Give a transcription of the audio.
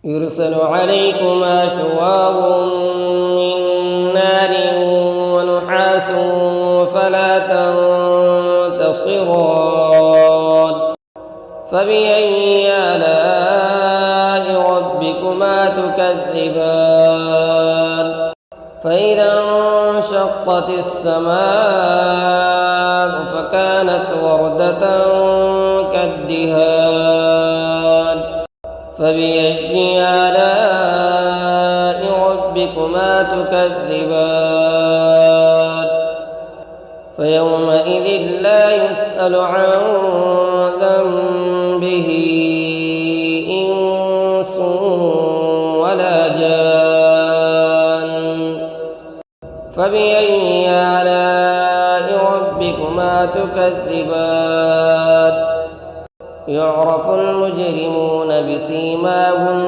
يرسل عليكما شواظ من نار ونحاس فلا تنتصران فبأي آلاء ربكما تكذبان فإذا انشقت السماء فكانت وردة كالدهان فبأي آلاء ربكما تكذبان فيومئذ لا يسأل عن ذنبه إنس ولا جان فبأي آلاء ربكما تكذبان يعرف المجرمون بسيماهم